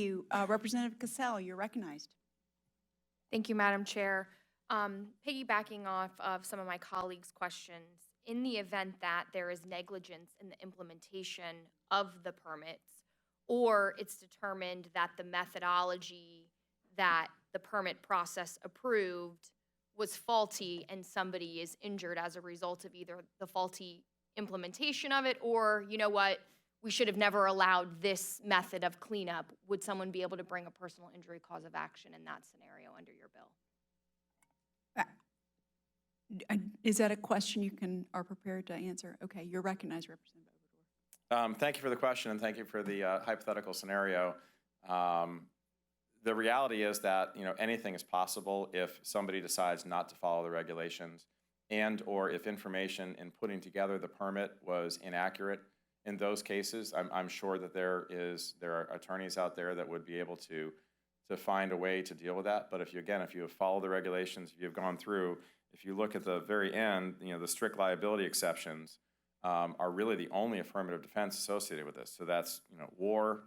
you. Representative Cassell, you're recognized. Thank you, Madam Chair. Piggybacking off of some of my colleagues' questions, in the event that there is negligence in the implementation of the permits, or it's determined that the methodology that the permit process approved was faulty and somebody is injured as a result of either the faulty implementation of it or, you know what, we should have never allowed this method of cleanup, would someone be able to bring a personal injury cause of action in that scenario under your bill? Is that a question you are prepared to answer? Okay, you're recognized, Representative Obrador. Thank you for the question, and thank you for the hypothetical scenario. The reality is that anything is possible if somebody decides not to follow the regulations, and or if information in putting together the permit was inaccurate. In those cases, I'm sure that there are attorneys out there that would be able to find a way to deal with that. But if you have followed the regulations, if you've gone through, if you look at the very end, the strict liability exceptions are really the only affirmative defense associated with this. So that's war,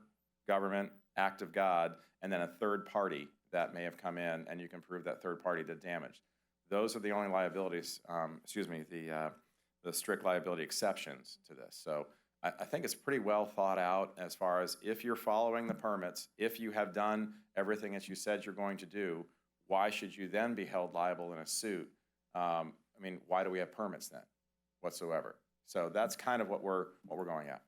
government, act of God, and then a third party that may have come in, and you can prove that third party did damage. Those are the only liabilities. The strict liability exceptions to this. So I think it's pretty well thought out as far as if you're following the permits, if you have done everything that you said you're going to do, why should you then be held liable in a suit? Why do we have permits then whatsoever? So that's kind of what we're going at.